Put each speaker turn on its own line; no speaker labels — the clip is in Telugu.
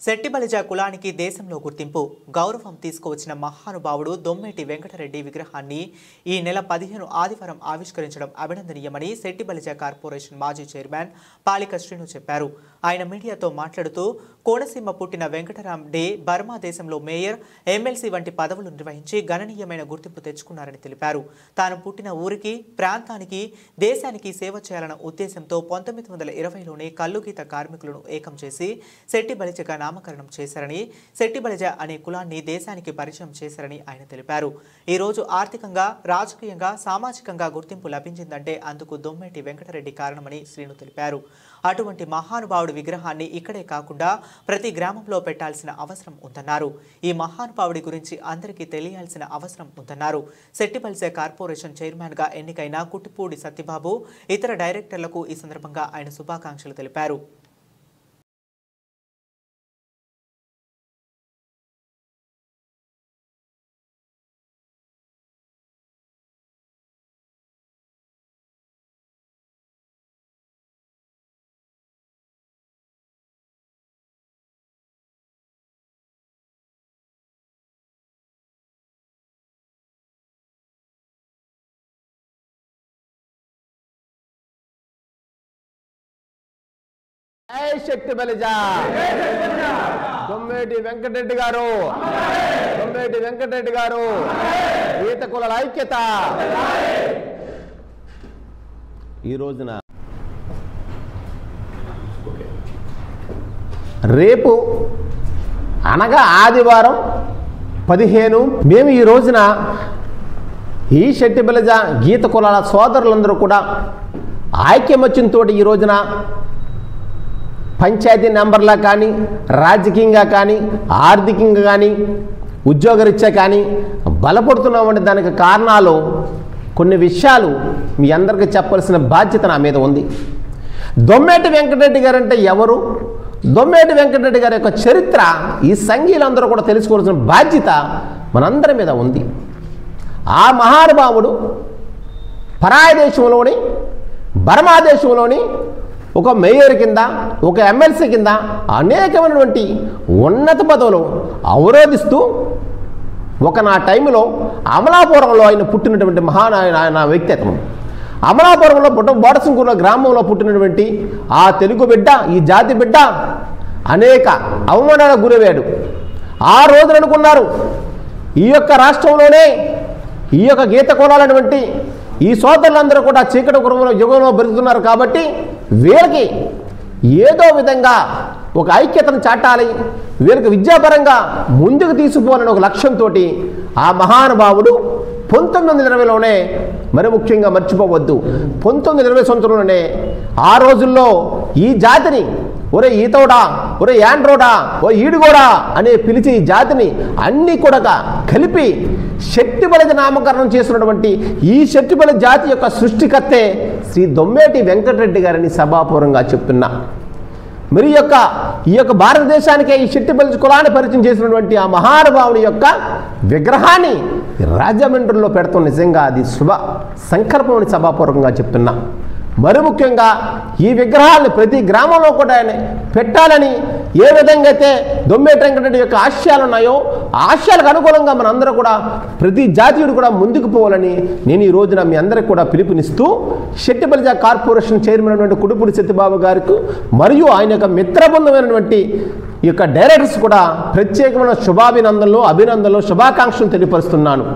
శెట్టిబలిజ కులానికి దేశంలో గుర్తింపు గౌరవం తీసుకువచ్చిన మహానుభావుడు దొమ్మేటి వెంకటరెడ్డి విగ్రహాన్ని ఈ నెల 15 ఆదివారం ఆవిష్కరించడం అభినందనీయమని శెట్టిబలిజ కార్పొరేషన్ మాజీ చైర్మన్ పాలిక శ్రీను చెప్పారు. ఆయన మీడియాతో మాట్లాడుతూ కోనసీమ పుట్టిన వెంకటరాం డే బర్మా దేశంలో మేయర్, ఎమ్మెల్సీ వంటి పదవులు నిర్వహించి గణనీయమైన గుర్తింపు తెచ్చుకున్నారని తెలిపారు. తాను పుట్టిన ఊరికి, ప్రాంతానికి, దేశానికి సేవ చేయాలన్న ఉద్దేశంతో 1920లోనే కల్లుగీత కార్మికులను ఏకం చేసి శెట్టిబలిజగా నామకరణం చేశారని, శెట్టిబలిజ అనే కులాన్ని దేశానికి పరిచయం చేశారని ఆయన తెలిపారు. ఈ రోజు ఆర్థికంగా, రాజకీయంగా, సామాజికంగా గుర్తింపు లభించిందంటే అందుకు దొమ్మేటి వెంకటరెడ్డి కారణమని శ్రీను తెలిపారు. అటువంటి మహానుభావుడి విగ్రహాన్ని ఇక్కడే కాకుండా ప్రతి గ్రామంలో పెట్టాల్సిన అవసరం ఉందన్నారు. ఈ మహానుభావుడి గురించి అందరికీ తెలియాల్సిన అవసరం ఉందన్నారు. శెట్టిబలిజ కార్పొరేషన్ చైర్మన్ గా ఎన్నికైన కుట్టిపూడి సత్యబాబు, ఇతర డైరెక్టర్లకు ఈ సందర్భంగా ఆయన శుభాకాంక్షలు తెలిపారు.
శెట్టిబలిజ దొమ్మేటి వెంకటరెడ్డి గారు, దొమ్మేటి వెంకటరెడ్డి గారు, గీత కులాల ఐక్యత. ఈ రోజున రేపు అనగా ఆదివారం 15 మేము ఈ రోజున ఈ శెట్టిబలిజ గీత కులాల సోదరులందరూ కూడా ఐక్యమత్యంతో ఈ రోజున పంచాయతీ నెంబర్లా కానీ, రాజకీయంగా కానీ, ఆర్థికంగా కానీ, ఉద్యోగరీత్యా కానీ బలపడుతున్నామంటే దానికి కారణాలు కొన్ని విషయాలు మీ అందరికీ చెప్పాల్సిన బాధ్యత నా మీద ఉంది. దొమ్మేటి వెంకటరెడ్డి గారు అంటే ఎవరు, దొమ్మేటి వెంకటరెడ్డి గారి యొక్క చరిత్ర ఈ సంఘీయులందరూ కూడా తెలుసుకోవాల్సిన బాధ్యత మనందరి మీద ఉంది. ఆ మహానుభావుడు పరాయ దేశంలోని, బర్మా దేశంలోని ఒక మేయర్ కింద, ఒక ఎమ్మెల్సీ కింద అనేకమైనటువంటి ఉన్నత పదవులు అవరోధిస్తూ నా టైంలో అమలాపురంలో ఆయన పుట్టినటువంటి ఆయన వ్యక్తిత్వం. అమలాపురంలో బోడసింగూరులో గ్రామంలో పుట్టినటువంటి ఆ తెలుగు బిడ్డ, ఈ జాతి బిడ్డ అనేక అవమానాలకు గురయ్యాడు. ఆ రోజున అనుకున్నారు ఈ యొక్క రాష్ట్రంలోనే ఈ యొక్క గీత కులాలటువంటి ఈ సోదరులందరూ కూడా చీకటి యుగంలో బతుకుతున్నారు కాబట్టి వీళ్ళకి ఏదో విధంగా ఒక ఐక్యతను చాటాలి, వీళ్ళకి విద్యాపరంగా ముందుకు తీసుకుపోవాలని ఒక లక్ష్యంతో ఆ మహానుభావుడు 1920లోనే, మరి ముఖ్యంగా మర్చిపోవద్దు, 1920 సంవత్సరంలోనే ఆ రోజుల్లో ఈ జాతిని ఒరే ఈతోడా, ఒరే యాండ్రోడా, ఓ ఈడుగోడా అనే పిలిచి ఈ జాతిని అన్నీ కూడా కలిపి శెట్టిబలిజ నామకరణం చేసినటువంటి ఈ శెట్టిబలిజ జాతి యొక్క సృష్టికర్తే శ్రీ దొమ్మేటి వెంకటరెడ్డి గారిని సభాపూర్వంగా చెప్తున్నా. మరి ఈ యొక్క భారతదేశానికే ఈ శెట్టిబలిజ కులాన్ని పరిచయం చేసినటువంటి ఆ మహానుభావుని యొక్క విగ్రహాన్ని రాజమండ్రిలో పెడతాం. నిజంగా అది శుభ సంకల్పం అని సభాపూర్వకంగా చెప్తున్నా. మరి ముఖ్యంగా ఈ విగ్రహాలను ప్రతి గ్రామంలో కూడా పెట్టాలని ఏ విధంగా అయితే దొమ్మేటి వెంకటరెడ్డి యొక్క ఆశయాలు ఉన్నాయో ఆ ఆశయాలకు అనుగుణంగా మనందరూ కూడా ప్రతి జాతీయుడు కూడా ముందుకు పోవాలని నేను ఈ రోజున మీ అందరికీ కూడా పిలుపునిస్తూ శెట్టిబలిజ కార్పొరేషన్ చైర్మన్ అయినటువంటి కుట్టిపూడి సత్యబాబు గారికి మరియు ఆయన యొక్క మిత్రబృందమైనటువంటి ఈ యొక్క డైరెక్టర్స్ కూడా ప్రత్యేకమైన శుభాభినందనలు, అభినందనలు, శుభాకాంక్షలు తెలియపరుస్తున్నాను.